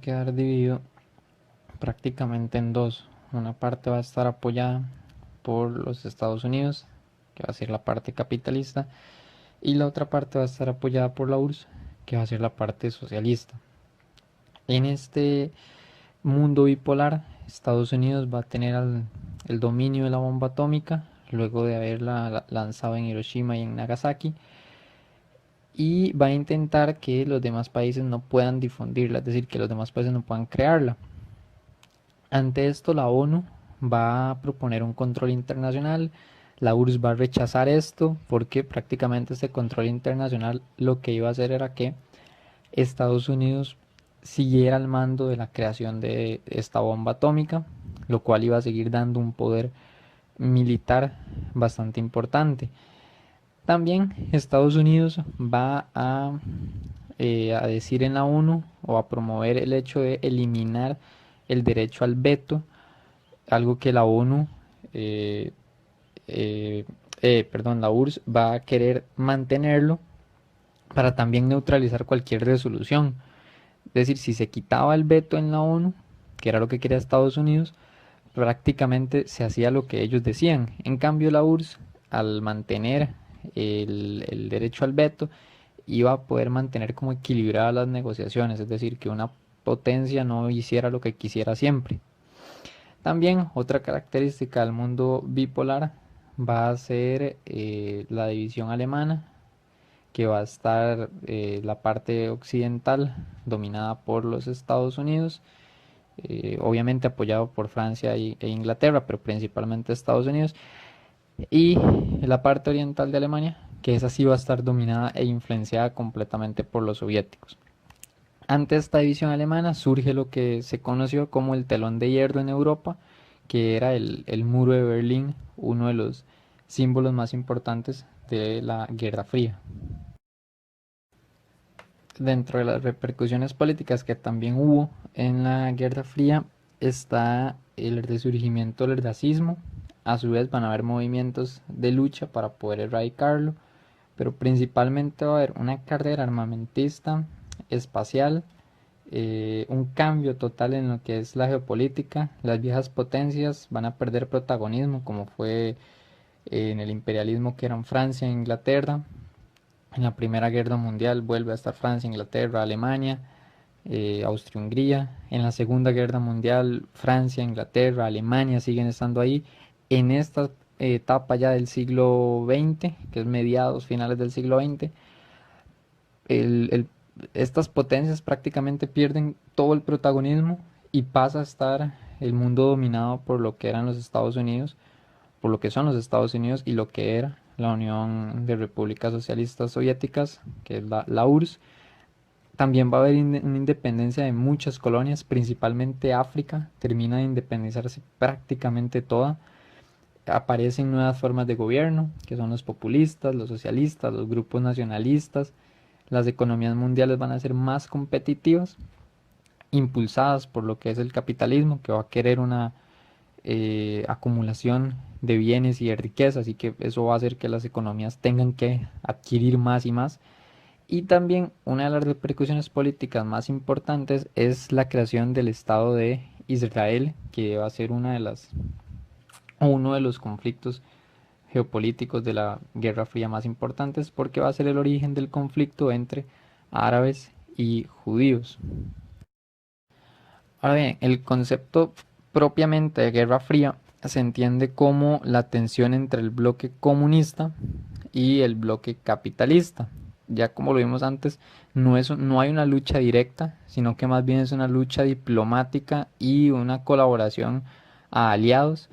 quedar dividido prácticamente en dos. Una parte va a estar apoyada por los Estados Unidos, que va a ser la parte capitalista, y la otra parte va a estar apoyada por la URSS, que va a ser la parte socialista. En este mundo bipolar, Estados Unidos va a tener el dominio de la bomba atómica, luego de haberla lanzado en Hiroshima y en Nagasaki, y va a intentar que los demás países no puedan difundirla, es decir, que los demás países no puedan crearla. Ante esto, la ONU va a proponer un control internacional. La URSS va a rechazar esto porque prácticamente este control internacional lo que iba a hacer era que Estados Unidos siguiera al mando de la creación de esta bomba atómica, lo cual iba a seguir dando un poder militar bastante importante. También Estados Unidos va a decir en la ONU o a promover el hecho de eliminar el derecho al veto, algo que la ONU, eh, la URSS va a querer mantenerlo para también neutralizar cualquier resolución. Es decir, si se quitaba el veto en la ONU, que era lo que quería Estados Unidos, prácticamente se hacía lo que ellos decían. En cambio, la URSS, al mantener el derecho al veto, iba a poder mantener como equilibradas las negociaciones, es decir, que una potencia no hiciera lo que quisiera siempre. También otra característica del mundo bipolar va a ser la división alemana, que va a estar la parte occidental dominada por los Estados Unidos, obviamente apoyado por Francia e Inglaterra, pero principalmente Estados Unidos, y la parte oriental de Alemania, que esa sí va a estar dominada e influenciada completamente por los soviéticos. Ante esta división alemana surge lo que se conoció como el telón de hierro en Europa, que era el muro de Berlín, uno de los símbolos más importantes de la Guerra Fría. Dentro de las repercusiones políticas que también hubo en la Guerra Fría está el resurgimiento del racismo. A su vez van a haber movimientos de lucha para poder erradicarlo, pero principalmente va a haber una carrera armamentista, espacial, un cambio total en lo que es la geopolítica. Las viejas potencias van a perder protagonismo, como fue en el imperialismo que eran Francia e Inglaterra. En la Primera Guerra Mundial vuelve a estar Francia, Inglaterra, Alemania, Austria-Hungría. En la Segunda Guerra Mundial, Francia, Inglaterra, Alemania siguen estando ahí. En esta etapa ya del siglo XX, que es mediados, finales del siglo XX, el, el, estas potencias prácticamente pierden todo el protagonismo y pasa a estar el mundo dominado por lo que eran los Estados Unidos, por lo que son los Estados Unidos y lo que era la Unión de Repúblicas Socialistas Soviéticas, que es la URSS. También va a haber una independencia de muchas colonias, principalmente África, termina de independizarse prácticamente toda. Aparecen nuevas formas de gobierno, que son los populistas, los socialistas, los grupos nacionalistas. Las economías mundiales van a ser más competitivas, impulsadas por lo que es el capitalismo, que va a querer una acumulación de bienes y de riqueza, así que eso va a hacer que las economías tengan que adquirir más y más. Y también una de las repercusiones políticas más importantes es la creación del Estado de Israel, que va a ser uno de los conflictos geopolíticos de la Guerra Fría más importantes, porque va a ser el origen del conflicto entre árabes y judíos. Ahora bien, el concepto propiamente de Guerra Fría se entiende como la tensión entre el bloque comunista y el bloque capitalista. Ya como lo vimos antes, no hay una lucha directa, sino que más bien es una lucha diplomática y una colaboración a aliados.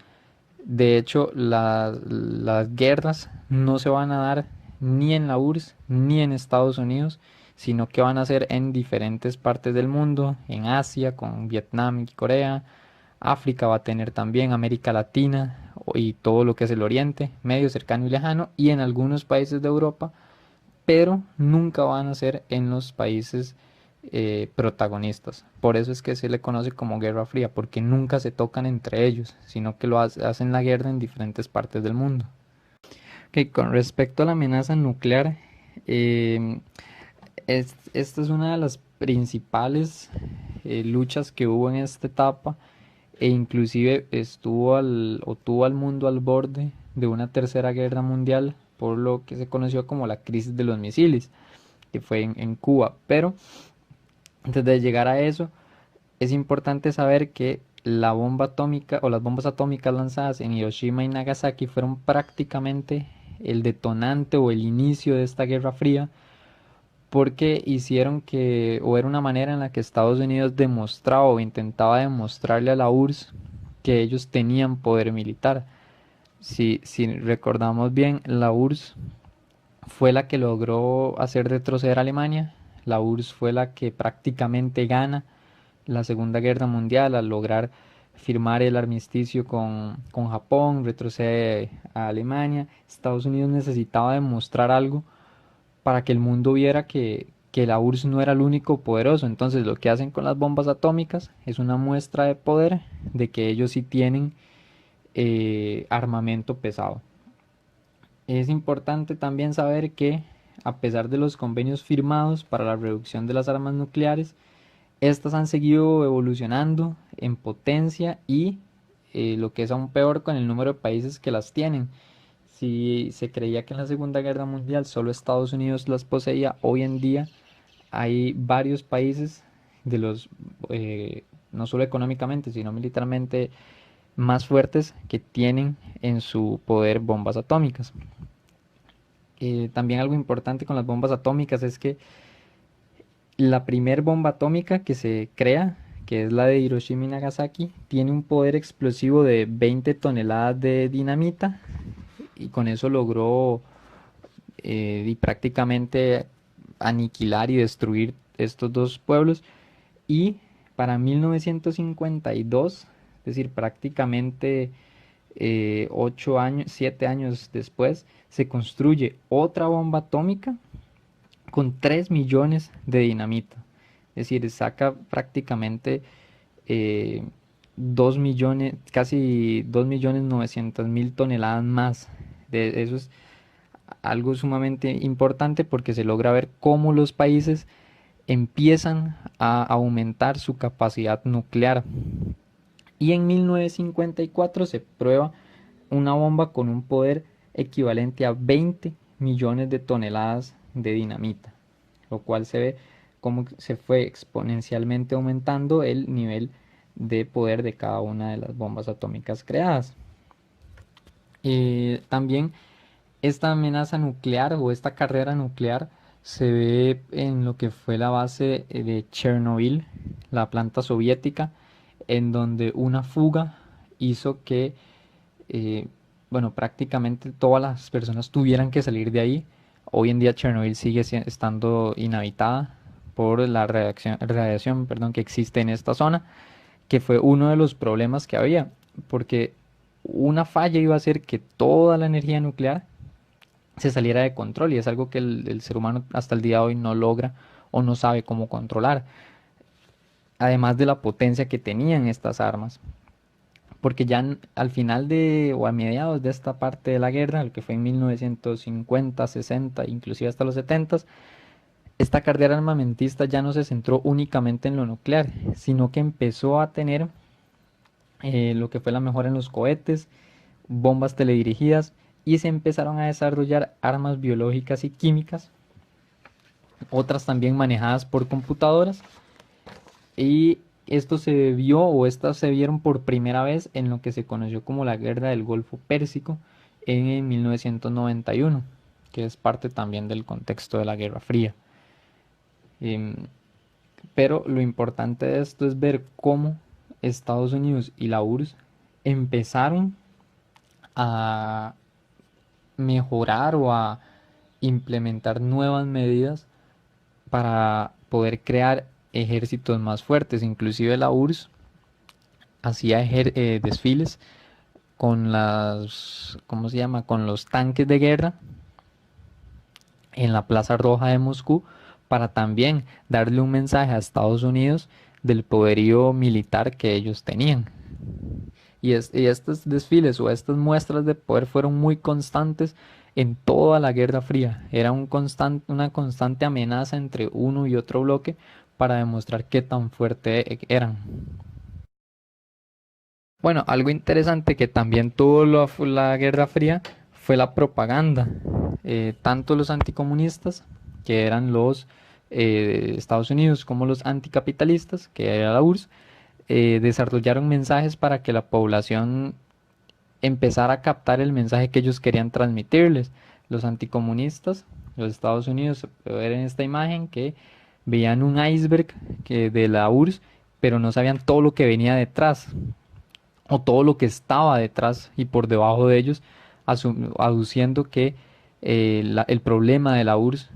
De hecho, las guerras no se van a dar ni en la URSS ni en Estados Unidos, sino que van a ser en diferentes partes del mundo, en Asia, con Vietnam y Corea. África va a tener también América Latina y todo lo que es el Oriente, medio cercano y lejano, y en algunos países de Europa, pero nunca van a ser en los países protagonistas. Por eso es que se le conoce como Guerra Fría, porque nunca se tocan entre ellos, sino que hacen la guerra en diferentes partes del mundo. Okay, con respecto a la amenaza nuclear, eh, esta es una de las principales luchas que hubo en esta etapa, e inclusive tuvo al mundo al borde de una tercera guerra mundial por lo que se conoció como la crisis de los misiles, que fue en Cuba. Pero antes de llegar a eso, es importante saber que la bomba atómica o las bombas atómicas lanzadas en Hiroshima y Nagasaki fueron prácticamente el detonante o el inicio de esta Guerra Fría, porque hicieron que, o era una manera en la que Estados Unidos demostraba o intentaba demostrarle a la URSS que ellos tenían poder militar. Si recordamos bien, la URSS fue la que logró hacer retroceder a Alemania. La URSS fue la que prácticamente gana la Segunda Guerra Mundial al lograr firmar el armisticio con Japón, retrocede a Alemania. Estados Unidos necesitaba demostrar algo para que el mundo viera que la URSS no era el único poderoso. Entonces lo que hacen con las bombas atómicas es una muestra de poder de que ellos sí tienen armamento pesado. Es importante también saber que a pesar de los convenios firmados para la reducción de las armas nucleares, estas han seguido evolucionando en potencia y lo que es aún peor con el número de países que las tienen. Si se creía que en la Segunda Guerra Mundial solo Estados Unidos las poseía, hoy en día hay varios países de los, no solo económicamente, sino militarmente más fuertes que tienen en su poder bombas atómicas. También algo importante con las bombas atómicas es que la primer bomba atómica que se crea, que es la de Hiroshima y Nagasaki, tiene un poder explosivo de 20 toneladas de dinamita y con eso logró y prácticamente aniquilar y destruir estos dos pueblos. Y para 1952, es decir, prácticamente 8 años, 7 años después, se construye otra bomba atómica con 3 millones de dinamita. Es decir, saca prácticamente 2 millones, casi 2.900.000 toneladas más. Eso es algo sumamente importante porque se logra ver cómo los países empiezan a aumentar su capacidad nuclear. Y en 1954 se prueba una bomba con un poder equivalente a 20 millones de toneladas de dinamita, lo cual se ve cómo se fue exponencialmente aumentando el nivel de poder de cada una de las bombas atómicas creadas. También esta amenaza nuclear o esta carrera nuclear se ve en lo que fue la base de Chernobyl, la planta soviética, en donde una fuga hizo que, eh, bueno, prácticamente todas las personas tuvieran que salir de ahí. Hoy en día Chernobyl sigue estando inhabitada por la radiación, perdón, que existe en esta zona, que fue uno de los problemas que había, porque una falla iba a hacer que toda la energía nuclear se saliera de control y es algo que el ser humano hasta el día de hoy no logra o no sabe cómo controlar, además de la potencia que tenían estas armas. Porque ya al final de o a mediados de esta parte de la guerra, lo que fue en 1950, 60, inclusive hasta los 70, esta carrera armamentista ya no se centró únicamente en lo nuclear, sino que empezó a tener lo que fue la mejora en los cohetes, bombas teledirigidas y se empezaron a desarrollar armas biológicas y químicas, otras también manejadas por computadoras, y esto se vio o estas se vieron por primera vez en lo que se conoció como la Guerra del Golfo Pérsico en 1991, que es parte también del contexto de la Guerra Fría. Em, pero lo importante de esto es ver cómo Estados Unidos y la URSS empezaron a mejorar o a implementar nuevas medidas para poder crear ejércitos más fuertes. Inclusive la URSS hacía desfiles con las, ¿cómo se llama? Con los tanques de guerra en la Plaza Roja de Moscú para también darle un mensaje a Estados Unidos del poderío militar que ellos tenían. Y estos desfiles o estas muestras de poder fueron muy constantes en toda la Guerra Fría. Era una constante amenaza entre uno y otro bloque para demostrar qué tan fuerte eran. Bueno, algo interesante que también tuvo la Guerra Fría fue la propaganda. Tanto los anticomunistas, que eran los de Estados Unidos, como los anticapitalistas, que era la URSS, desarrollaron mensajes para que la población empezara a captar el mensaje que ellos querían transmitirles. Los anticomunistas, los Estados Unidos, se puede ver en esta imagen que veían un iceberg de la URSS, pero no sabían todo lo que venía detrás o todo lo que estaba detrás y por debajo de ellos, aduciendo que el problema de la URSS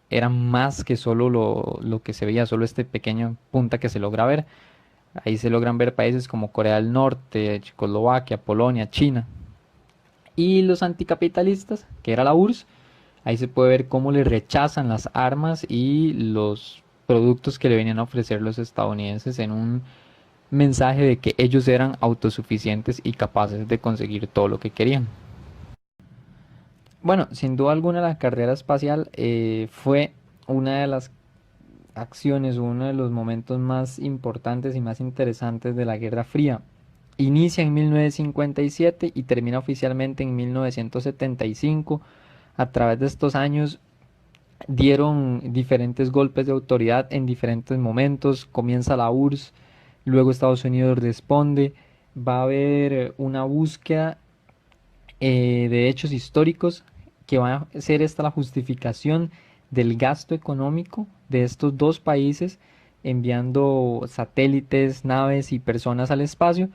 era más que solo lo que se veía, solo este pequeño punta que se logra ver. Ahí se logran ver países como Corea del Norte, Checoslovaquia, Polonia, China. Y los anticapitalistas, que era la URSS, ahí se puede ver cómo le rechazan las armas y los productos que le venían a ofrecer los estadounidenses en un mensaje de que ellos eran autosuficientes y capaces de conseguir todo lo que querían. Bueno, sin duda alguna la carrera espacial fue una de las acciones, uno de los momentos más importantes y más interesantes de la Guerra Fría. Inicia en 1957 y termina oficialmente en 1975. A través de estos años dieron diferentes golpes de autoridad en diferentes momentos. Comienza la URSS, luego Estados Unidos responde. Va a haber una búsqueda de hechos históricos que va a ser esta la justificación del gasto económico de estos dos países enviando satélites, naves y personas al espacio,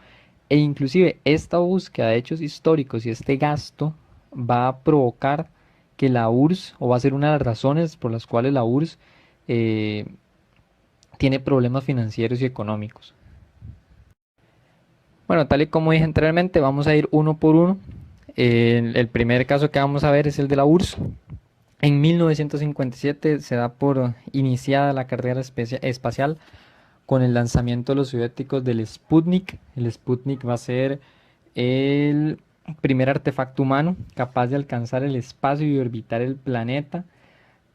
e inclusive esta búsqueda de hechos históricos y este gasto va a provocar que la URSS, o va a ser una de las razones por las cuales la URSS eh, tiene problemas financieros y económicos. Bueno, tal y como dije anteriormente, vamos a ir uno por uno. El primer caso que vamos a ver es el de la URSS. En 1957 se da por iniciada la carrera espacial con el lanzamiento de los soviéticos del Sputnik. El Sputnik va a ser el primer artefacto humano capaz de alcanzar el espacio y orbitar el planeta.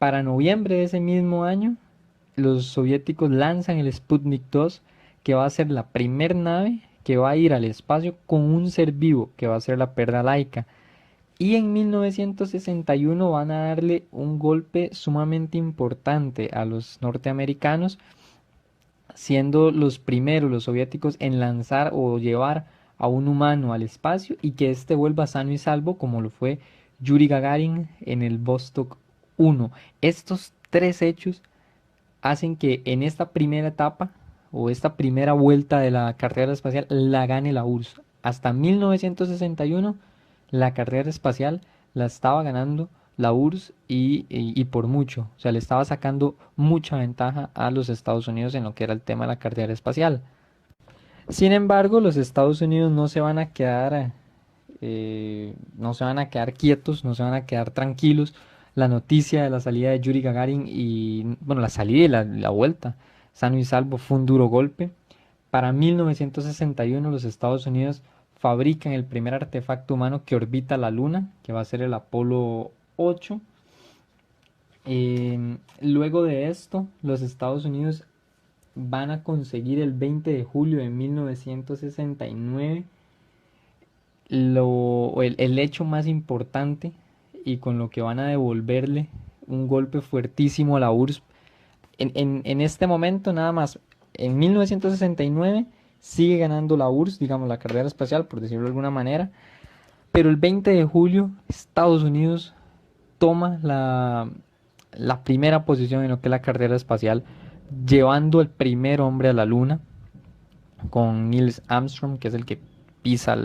Para noviembre de ese mismo año, los soviéticos lanzan el Sputnik 2, que va a ser la primer nave que va a ir al espacio con un ser vivo, que va a ser la perla Laika. Y en 1961 van a darle un golpe sumamente importante a los norteamericanos, siendo los primeros, los soviéticos, en lanzar o llevar a un humano al espacio y que éste vuelva sano y salvo, como lo fue Yuri Gagarin en el Vostok 1. Estos tres hechos hacen que en esta primera etapa o esta primera vuelta de la carrera espacial la gane la URSS. Hasta 1961 la carrera espacial la estaba ganando la URSS y por mucho. O sea, le estaba sacando mucha ventaja a los Estados Unidos en lo que era el tema de la carrera espacial. Sin embargo, los Estados Unidos no se van a quedar, no se van a quedar quietos, no se van a quedar tranquilos. La noticia de la salida de Yuri Gagarin y, bueno, la salida y la vuelta, sano y salvo, fue un duro golpe. Para 1961 los Estados Unidos fabrican el primer artefacto humano que orbita la Luna, que va a ser el Apolo 8. Luego de esto, los Estados Unidos van a conseguir el 20 de julio de 1969 el hecho más importante y con lo que van a devolverle un golpe fuertísimo a la URSS. En este momento nada más, en 1969 sigue ganando la URSS, digamos la carrera espacial por decirlo de alguna manera, pero el 20 de julio Estados Unidos toma la primera posición en lo que es la carrera espacial, llevando el primer hombre a la luna con Neil Armstrong, que es el que pisa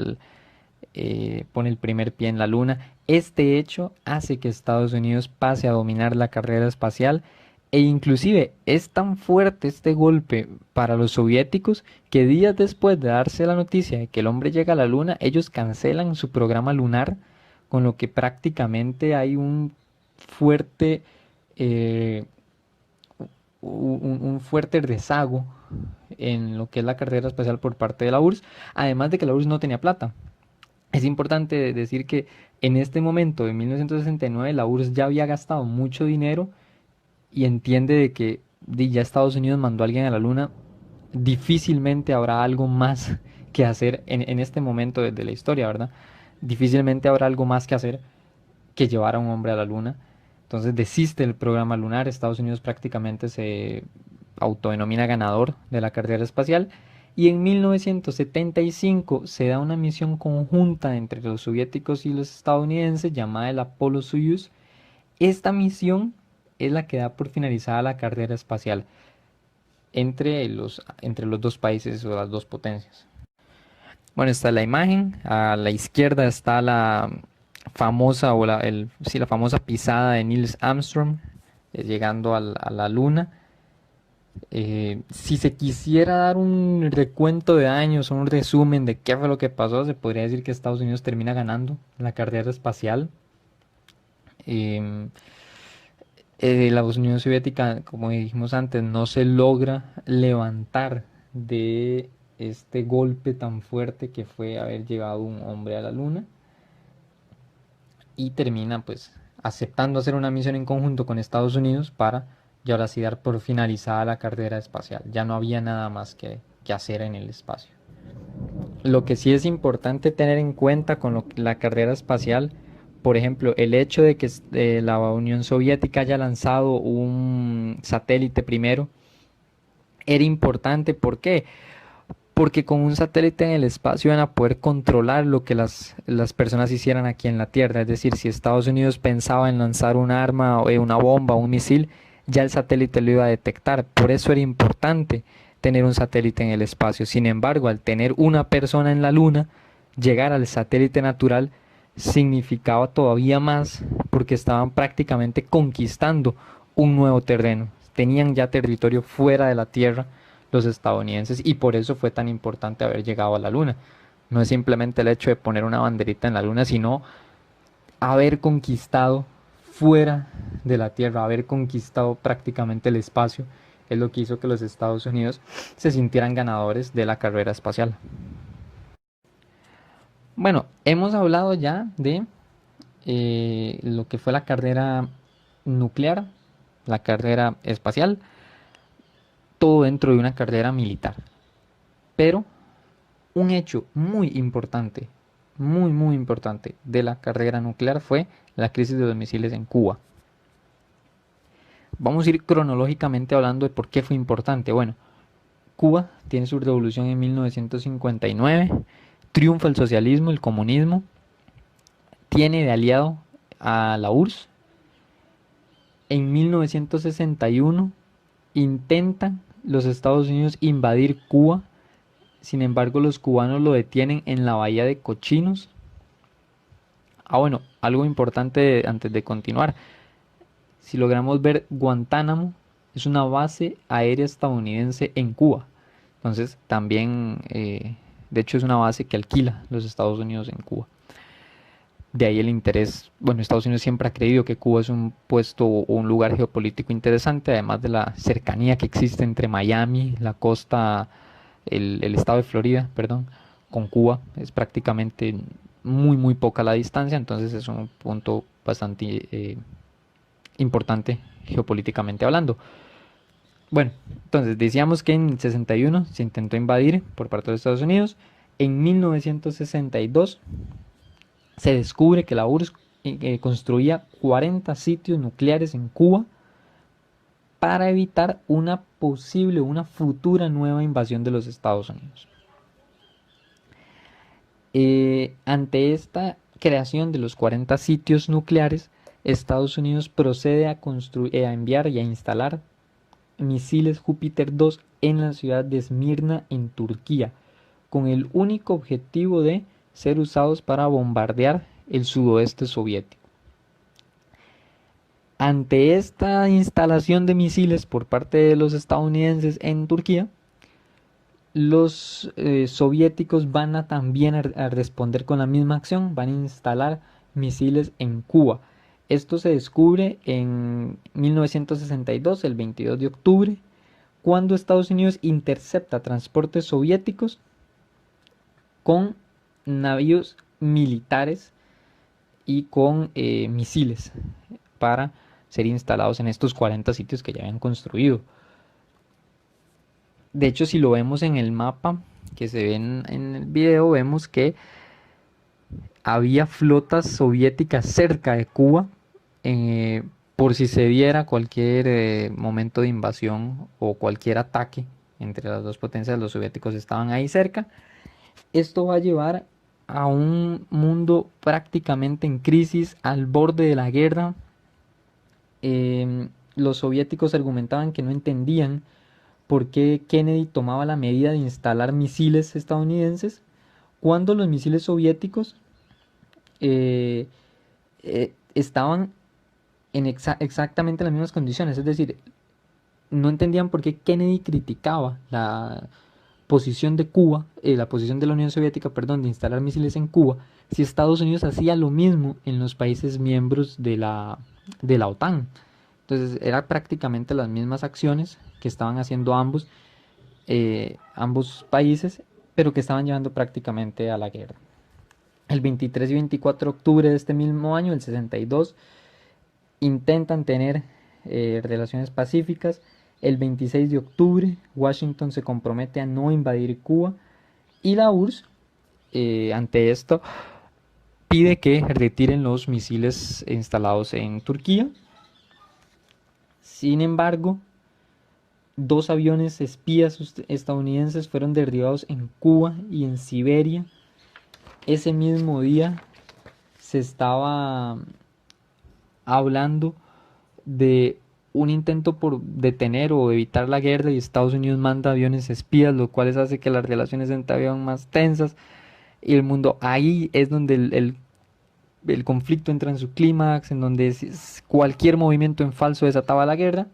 pone el primer pie en la luna. Este hecho hace que Estados Unidos pase a dominar la carrera espacial e inclusive es tan fuerte este golpe para los soviéticos que días después de darse la noticia de que el hombre llega a la luna, ellos cancelan su programa lunar, con lo que prácticamente hay un fuerte eh, un fuerte rezago en lo que es la carrera espacial por parte de la URSS, además de que la URSS no tenía plata. Es importante decir que en este momento, en 1969, la URSS ya había gastado mucho dinero y entiende de que ya Estados Unidos mandó a alguien a la luna, difícilmente habrá algo más que hacer en este momento de la historia, ¿verdad? Difícilmente habrá algo más que hacer que llevar a un hombre a la luna. Entonces desiste el programa lunar. Estados Unidos prácticamente se autodenomina ganador de la carrera espacial. Y en 1975 se da una misión conjunta entre los soviéticos y los estadounidenses llamada el Apollo-Soyuz. Esta misión es la que da por finalizada la carrera espacial entre los dos países o las dos potencias. Bueno, está la imagen. A la izquierda está la famosa sí, la famosa pisada de Neil Armstrong llegando a la luna. Si se quisiera dar un recuento de años o un resumen de qué fue lo que pasó, se podría decir que Estados Unidos termina ganando la carrera espacial. Eh, la Unión Soviética, como dijimos antes, no se logra levantar de este golpe tan fuerte que fue haber llevado un hombre a la luna y termina pues aceptando hacer una misión en conjunto con Estados Unidos para ya ahora sí dar por finalizada la carrera espacial. Ya no había nada más que hacer en el espacio. Lo que sí es importante tener en cuenta con la carrera espacial, por ejemplo, el hecho de que la Unión Soviética haya lanzado un satélite primero, era importante. ¿Por qué? Porque con un satélite en el espacio van a poder controlar lo que las personas hicieran aquí en la Tierra. Es decir, si Estados Unidos pensaba en lanzar un arma, una bomba, un misil, ya el satélite lo iba a detectar. Por eso era importante tener un satélite en el espacio. Sin embargo, al tener una persona en la Luna, llegar al satélite natural significaba todavía más porque estaban prácticamente conquistando un nuevo terreno. Tenían ya territorio fuera de la Tierra los estadounidenses y por eso fue tan importante haber llegado a la luna. No es simplemente el hecho de poner una banderita en la luna, sino haber conquistado fuera de la Tierra, haber conquistado prácticamente el espacio, es lo que hizo que los Estados Unidos se sintieran ganadores de la carrera espacial. Bueno, hemos hablado ya de lo que fue la carrera nuclear, la carrera espacial, todo dentro de una carrera militar. Pero un hecho muy importante, muy importante de la carrera nuclear fue la crisis de los misiles en Cuba. Vamos a ir cronológicamente hablando de por qué fue importante. Bueno, Cuba tiene su revolución en 1959, triunfa el socialismo, el comunismo, tiene de aliado a la URSS. En 1961 intentan los Estados Unidos invadir Cuba. Sin embargo, los cubanos lo detienen en la bahía de Cochinos. Bueno, algo importante antes de continuar. Si logramos ver, Guantánamo es una base aérea estadounidense en Cuba. Entonces, también, de hecho, es una base que alquila los Estados Unidos en Cuba. De ahí el interés. Bueno, Estados Unidos siempre ha creído que Cuba es un puesto o un lugar geopolítico interesante, además de la cercanía que existe entre Miami, la costa, el estado de Florida, perdón, con Cuba. Es prácticamente muy poca la distancia, entonces es un punto bastante importante geopolíticamente hablando. Bueno, entonces decíamos que en 61 se intentó invadir por parte de los Estados Unidos. En 1962 se descubre que la URSS construía 40 sitios nucleares en Cuba para evitar una posible, una futura nueva invasión de los Estados Unidos. Ante esta creación de los 40 sitios nucleares, Estados Unidos procede a enviar y a instalar misiles Júpiter 2 en la ciudad de Esmirna, en Turquía, con el único objetivo de ser usados para bombardear el sudoeste soviético. Ante esta instalación de misiles por parte de los estadounidenses en Turquía, los soviéticos van a también a responder con la misma acción, van a instalar misiles en Cuba. Esto se descubre en 1962, el 22 de octubre, cuando Estados Unidos intercepta transportes soviéticos con navíos militares y con misiles para ser instalados en estos 40 sitios que ya habían construido. De hecho, si lo vemos en el mapa que se ve en el video, vemos que había flotas soviéticas cerca de Cuba, eh, por si se diera cualquier momento de invasión o cualquier ataque entre las dos potencias, los soviéticos estaban ahí cerca. Esto va a llevar a un mundo prácticamente en crisis, al borde de la guerra. Los soviéticos argumentaban que no entendían por qué Kennedy tomaba la medida de instalar misiles estadounidenses cuando los misiles soviéticos eh, estaban en exactamente las mismas condiciones. Es decir, no entendían por qué Kennedy criticaba la posición de Cuba, la posición de la Unión Soviética, perdón, de instalar misiles en Cuba, si Estados Unidos hacía lo mismo en los países miembros de la OTAN. Entonces, eran prácticamente las mismas acciones que estaban haciendo ambos países, pero que estaban llevando prácticamente a la guerra. El 23 y 24 de octubre de este mismo año, el 62, intentan tener relaciones pacíficas. El 26 de octubre, Washington se compromete a no invadir Cuba y la URSS, ante esto, pide que retiren los misiles instalados en Turquía. Sin embargo, dos aviones espías estadounidenses fueron derribados en Cuba y en Siberia. Ese mismo día se estaba hablando de un intento por detener o evitar la guerra y Estados Unidos manda aviones espías, lo cual hace que las relaciones entre avión más tensas y el mundo. Ahí es donde el conflicto entra en su clímax, en donde cualquier movimiento en falso desataba la guerra.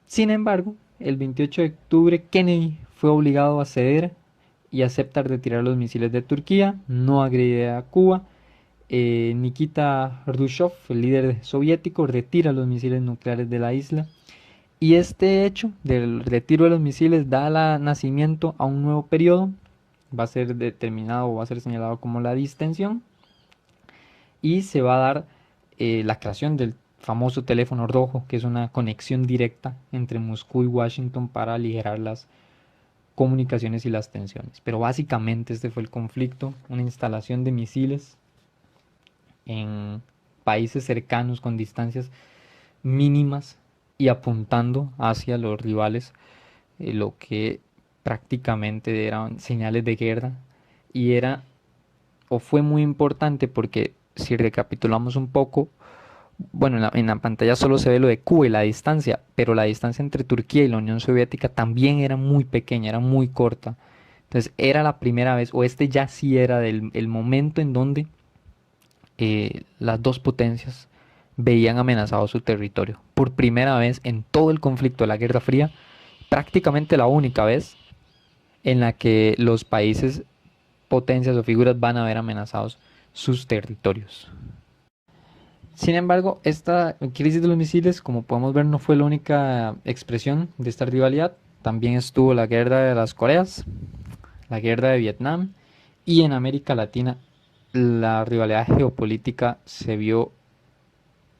Sin embargo, el 28 de octubre Kennedy fue obligado a ceder y acepta retirar los misiles de Turquía, no agredir a Cuba. Nikita Khrushchev, el líder soviético, retira los misiles nucleares de la isla. Y este hecho del retiro de los misiles da nacimiento a un nuevo periodo. Va a ser determinado o va a ser señalado como la distensión. Y se va a dar la creación del famoso teléfono rojo, que es una conexión directa entre Moscú y Washington para aligerar las comunicaciones y las tensiones. Pero básicamente este fue el conflicto, una instalación de misiles en países cercanos con distancias mínimas y apuntando hacia los rivales, lo que prácticamente eran señales de guerra y era o fue muy importante porque si recapitulamos un poco, bueno, en la pantalla solo se ve lo de Cuba y la distancia, pero la distancia entre Turquía y la Unión Soviética también era muy pequeña, era muy corta. Entonces era la primera vez, o este ya sí era el momento en donde las dos potencias veían amenazado su territorio. Por primera vez en todo el conflicto de la Guerra Fría, prácticamente la única vez en la que los países, potencias o figuras van a ver amenazados sus territorios. Sin embargo, esta crisis de los misiles, como podemos ver, no fue la única expresión de esta rivalidad. También estuvo la guerra de las Coreas, la guerra de Vietnam y en América Latina la rivalidad geopolítica se vio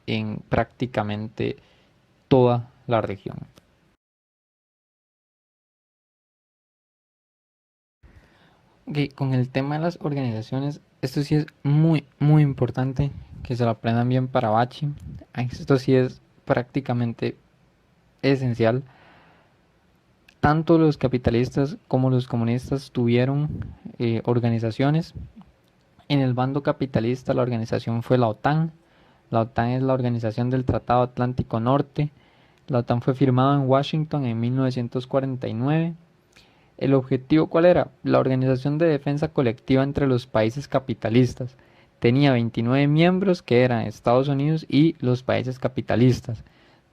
en prácticamente toda la región. Okay, con el tema de las organizaciones, esto sí es muy, muy importante que se lo aprendan bien para Bachi. Esto sí es prácticamente esencial. Tanto los capitalistas como los comunistas tuvieron organizaciones. En el bando capitalista la organización fue la OTAN. La OTAN es la organización del Tratado Atlántico Norte. La OTAN fue firmada en Washington en 1949. ¿El objetivo cuál era? La Organización de Defensa Colectiva entre los países capitalistas. Tenía 29 miembros que eran Estados Unidos y los países capitalistas.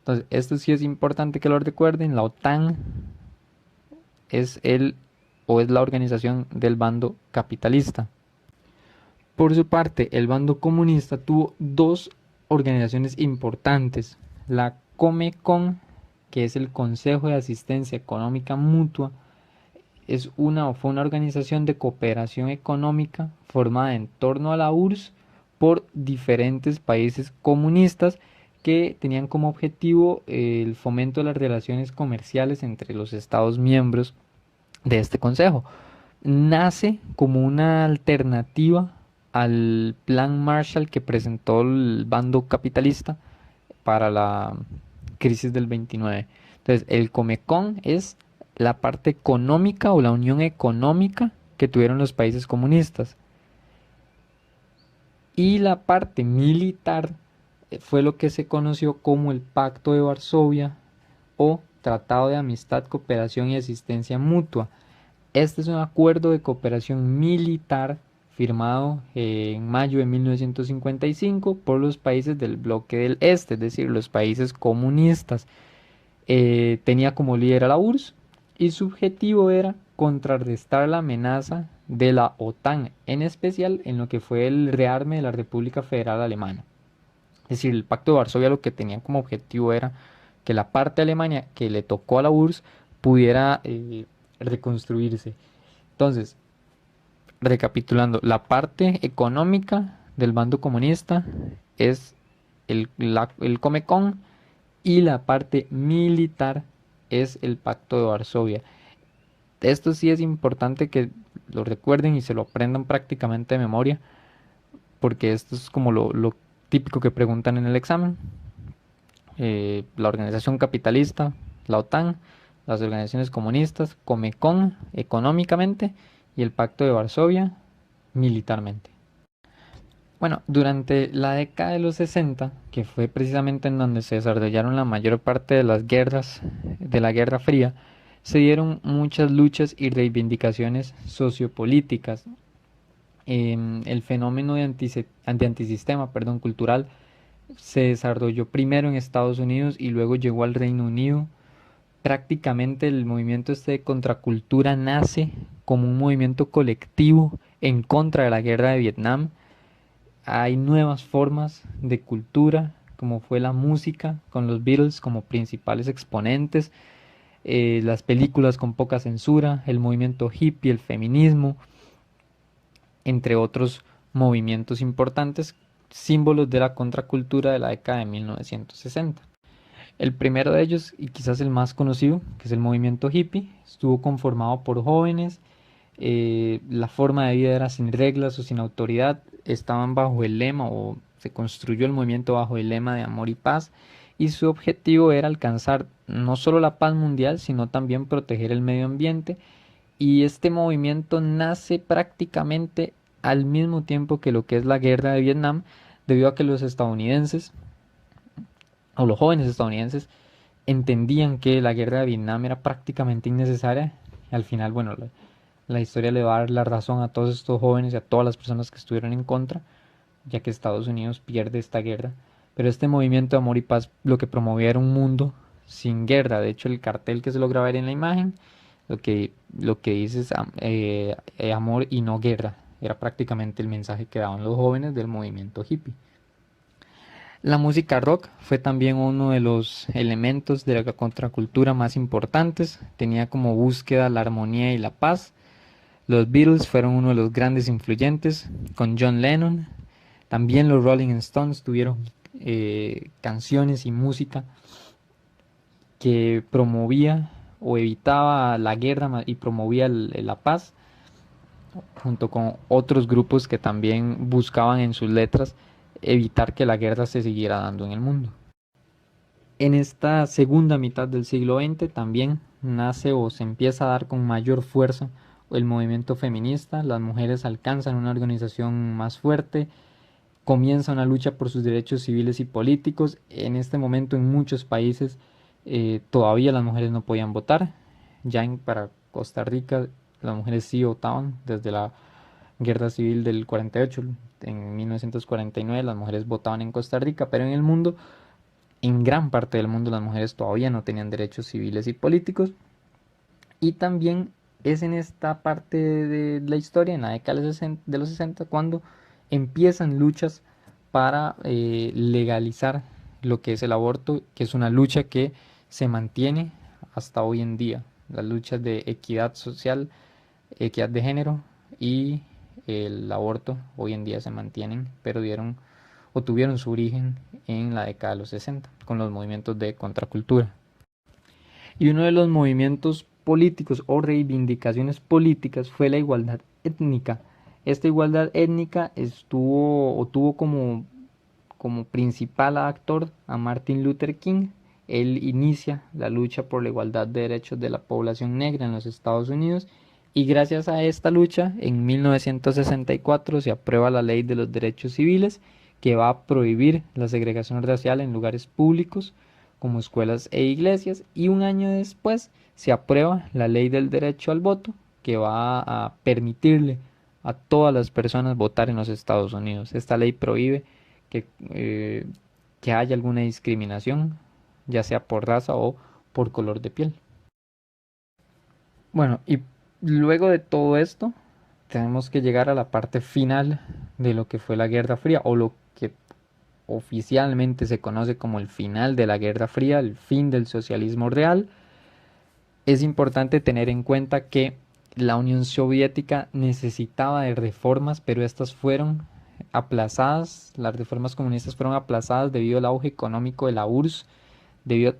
Entonces, esto sí es importante que lo recuerden. La OTAN es es la organización del bando capitalista. Por su parte, el bando comunista tuvo dos organizaciones importantes. La Comecon, que es el Consejo de Asistencia Económica Mutua, es una o fue una organización de cooperación económica formada en torno a la URSS por diferentes países comunistas que tenían como objetivo el fomento de las relaciones comerciales entre los estados miembros de este consejo. Nace como una alternativa al plan Marshall que presentó el bando capitalista para la crisis del 29. Entonces, el Comecon es la parte económica o la unión económica que tuvieron los países comunistas. Y la parte militar fue lo que se conoció como el Pacto de Varsovia o Tratado de Amistad, Cooperación y Asistencia Mutua. Este es un acuerdo de cooperación militar firmado en mayo de 1955 por los países del bloque del Este, es decir, los países comunistas. Tenía como líder a la URSS y su objetivo era contrarrestar la amenaza de la OTAN, en especial en lo que fue el rearme de la República Federal Alemana. Es decir, el Pacto de Varsovia lo que tenía como objetivo era que la parte de Alemania que le tocó a la URSS pudiera reconstruirse. Entonces, recapitulando, la parte económica del bando comunista es el Comecon y la parte militar es el Pacto de Varsovia. Esto sí es importante que lo recuerden y se lo aprendan prácticamente de memoria, porque esto es como lo típico que preguntan en el examen. La organización capitalista, la OTAN, las organizaciones comunistas, Comecon económicamente y el Pacto de Varsovia militarmente. Bueno, durante la década de los 60, que fue precisamente en donde se desarrollaron la mayor parte de las guerras de la Guerra Fría, se dieron muchas luchas y reivindicaciones sociopolíticas. El fenómeno de antisistema, perdón, cultural se desarrolló primero en Estados Unidos y luego llegó al Reino Unido. Prácticamente el movimiento este de contracultura nace como un movimiento colectivo en contra de la guerra de Vietnam. Hay nuevas formas de cultura, como fue la música, con los Beatles como principales exponentes, las películas con poca censura, el movimiento hippie, el feminismo, entre otros movimientos importantes, símbolos de la contracultura de la década de 1960. El primero de ellos, y quizás el más conocido, que es el movimiento hippie, estuvo conformado por jóvenes. La forma de vida era sin reglas o sin autoridad. Estaban bajo el lema, o se construyó el movimiento bajo el lema de amor y paz. Y su objetivo era alcanzar no solo la paz mundial, sino también proteger el medio ambiente. Y este movimiento nace prácticamente al mismo tiempo que lo que es la guerra de Vietnam, debido a que los estadounidenses o los jóvenes estadounidenses entendían que la guerra de Vietnam era prácticamente innecesaria. Y al final, bueno, la historia le va a dar la razón a todos estos jóvenes y a todas las personas que estuvieron en contra, ya que Estados Unidos pierde esta guerra. Pero este movimiento de amor y paz lo que promovía era un mundo sin guerra. De hecho, el cartel que se logra ver en la imagen, lo que dice es amor y no guerra. Era prácticamente el mensaje que daban los jóvenes del movimiento hippie. La música rock fue también uno de los elementos de la contracultura más importantes. Tenía como búsqueda la armonía y la paz. Los Beatles fueron uno de los grandes influyentes, con John Lennon. También los Rolling Stones tuvieron canciones y música que promovía o evitaba la guerra y promovía la paz, junto con otros grupos que también buscaban en sus letras evitar que la guerra se siguiera dando en el mundo. En esta segunda mitad del siglo XX también nace o se empieza a dar con mayor fuerza el movimiento feminista. Las mujeres alcanzan una organización más fuerte, comienza una lucha por sus derechos civiles y políticos. En este momento en muchos países todavía las mujeres no podían votar. Para Costa Rica las mujeres sí votaban desde la guerra civil del 48. En 1949 las mujeres votaban en Costa Rica, pero en el mundo, en gran parte del mundo, las mujeres todavía no tenían derechos civiles y políticos. Y también es en esta parte de la historia, en la década de los 60, cuando empiezan luchas para legalizar lo que es el aborto, que es una lucha que se mantiene hasta hoy en día. Las luchas de equidad social, equidad de género y el aborto hoy en día se mantienen, pero dieron o tuvieron su origen en la década de los 60 con los movimientos de contracultura. Y uno de los movimientos políticos o reivindicaciones políticas fue la igualdad étnica. Esta igualdad étnica tuvo como principal actor a Martin Luther King. Él inicia la lucha por la igualdad de derechos de la población negra en los Estados Unidos y gracias a esta lucha en 1964 se aprueba la Ley de los Derechos Civiles que va a prohibir la segregación racial en lugares públicos como escuelas e iglesias y un año después se aprueba la Ley del Derecho al Voto que va a permitirle a todas las personas votar en los Estados Unidos. Esta ley prohíbe que, eh, que haya alguna discriminación, ya sea por raza o por color de piel. Bueno, y luego de todo esto, tenemos que llegar a la parte final de lo que fue la Guerra Fría, o lo que oficialmente se conoce como el final de la Guerra Fría, el fin del socialismo real. Es importante tener en cuenta que la Unión Soviética necesitaba de reformas, pero estas fueron aplazadas, las reformas comunistas fueron aplazadas debido al auge económico de la URSS, debido a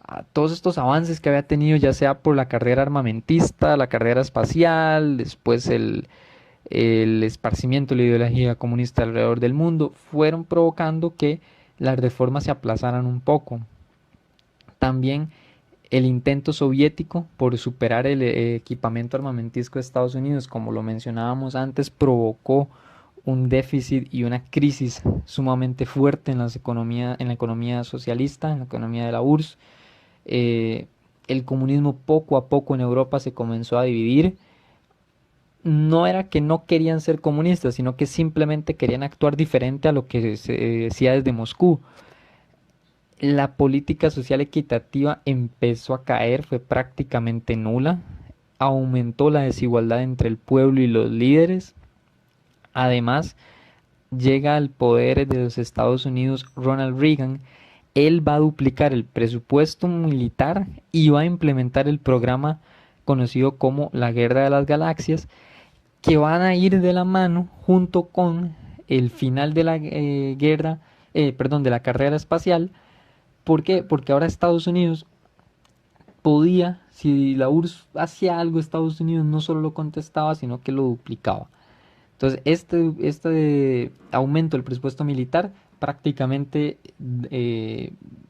a todos estos avances que había tenido, ya sea por la carrera armamentista, la carrera espacial, después el esparcimiento de la ideología comunista alrededor del mundo, fueron provocando que las reformas se aplazaran un poco. También el intento soviético por superar el equipamiento armamentístico de Estados Unidos, como lo mencionábamos antes, provocó un déficit y una crisis sumamente fuerte en la economía socialista, en la economía de la URSS. El comunismo poco a poco en Europa se comenzó a dividir. No era que no querían ser comunistas, sino que simplemente querían actuar diferente a lo que se decía desde Moscú. La política social equitativa empezó a caer, fue prácticamente nula, aumentó la desigualdad entre el pueblo y los líderes. Además, llega al poder de los Estados Unidos Ronald Reagan. Él va a duplicar el presupuesto militar y va a implementar el programa conocido como la Guerra de las Galaxias, que van a ir de la mano junto con el final de la de la carrera espacial. ¿Por qué? Porque ahora Estados Unidos podía, si la URSS hacía algo, Estados Unidos no solo lo contestaba, sino que lo duplicaba. Entonces, este aumento del presupuesto militar prácticamente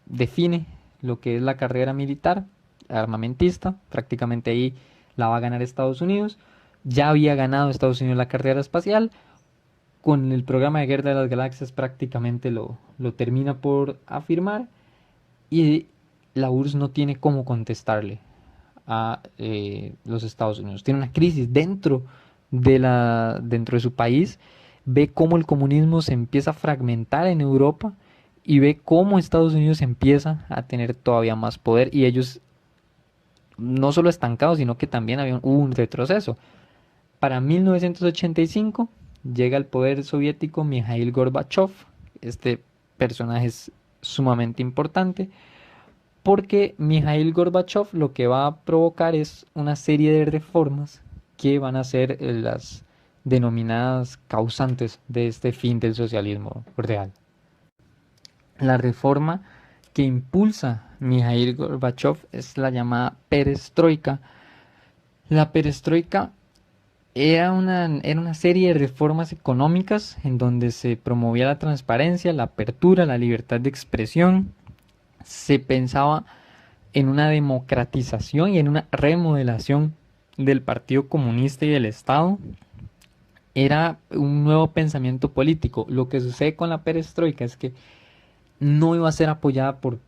define lo que es la carrera militar armamentista. Prácticamente ahí la va a ganar Estados Unidos. Ya había ganado Estados Unidos la carrera espacial. Con el programa de Guerra de las Galaxias prácticamente lo termina por afirmar. Y la URSS no tiene cómo contestarle a los Estados Unidos. Tiene una crisis dentro de su país, ve cómo el comunismo se empieza a fragmentar en Europa y ve cómo Estados Unidos empieza a tener todavía más poder y ellos no solo estancados, sino que también hubo un retroceso. Para 1985 llega al poder soviético Mikhail Gorbachev. Este personaje es sumamente importante porque Mikhail Gorbachev lo que va a provocar es una serie de reformas que van a ser las denominadas causantes de este fin del socialismo real. La reforma que impulsa Mikhail Gorbachev es la llamada perestroika. La perestroika era una serie de reformas económicas en donde se promovía la transparencia, la apertura, la libertad de expresión. Se pensaba en una democratización y en una remodelación del Partido Comunista y del Estado. Era un nuevo pensamiento político. Lo que sucede con la perestroika es que no iba a ser apoyada por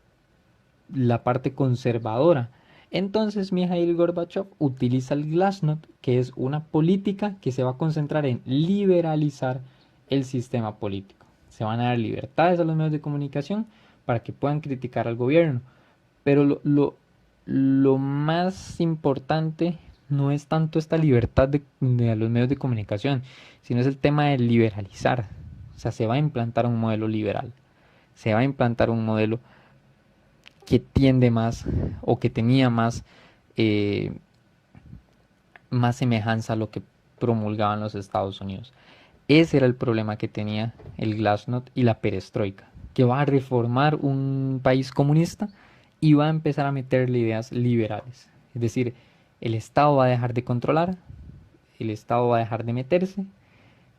la parte conservadora. Entonces Mikhail Gorbachev utiliza el Glasnost, que es una política que se va a concentrar en liberalizar el sistema político. Se van a dar libertades a los medios de comunicación para que puedan criticar al gobierno. Pero lo más importante no es tanto esta libertad de los medios de comunicación, sino es el tema de liberalizar. O sea, se va a implantar un modelo liberal. Se va a implantar un modelo que tiende más o que tenía más semejanza a lo que promulgaban los Estados Unidos. Ese era el problema que tenía el Glasnost y la perestroika, que va a reformar un país comunista y va a empezar a meterle ideas liberales. Es decir, el Estado va a dejar de controlar, el Estado va a dejar de meterse,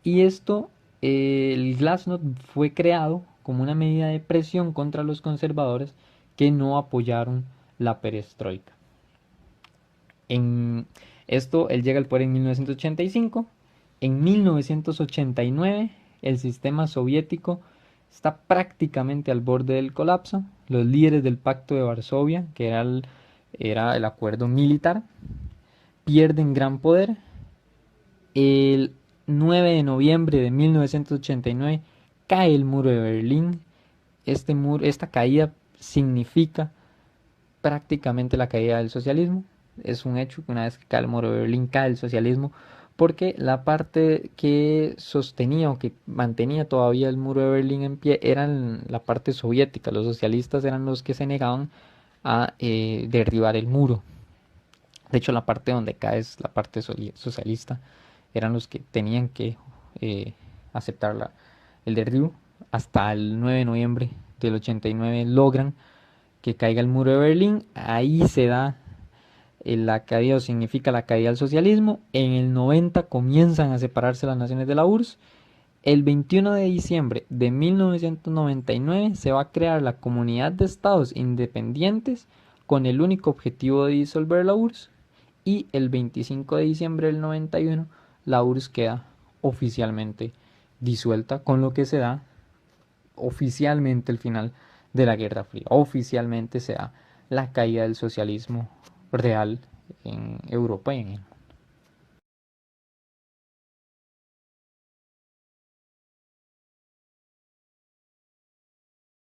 y esto, el Glasnost fue creado como una medida de presión contra los conservadores que no apoyaron la perestroika. En esto, él llega al poder en 1985. En 1989, el sistema soviético está prácticamente al borde del colapso. Los líderes del Pacto de Varsovia, que era el acuerdo militar, pierden gran poder. El 9 de noviembre de 1989 cae el muro de Berlín. Esta caída significa prácticamente la caída del socialismo. Es un hecho que una vez que cae el muro de Berlín cae el socialismo, porque la parte que sostenía o que mantenía todavía el muro de Berlín en pie era la parte soviética. Los socialistas eran los que se negaban a derribar el muro. De hecho, la parte donde cae es la parte socialista. Eran los que tenían que aceptar el derribo. Hasta el 9 de noviembre del 89 logran que caiga el muro de Berlín. Ahí se da la caída, o significa la caída del socialismo. En el 90 comienzan a separarse las naciones de la URSS. El 21 de diciembre de 1999 se va a crear la Comunidad de Estados Independientes con el único objetivo de disolver la URSS. Y el 25 de diciembre del 91 la URSS queda oficialmente disuelta, con lo que se da oficialmente el final de la Guerra Fría. Oficialmente se da la caída del socialismo real en Europa y en el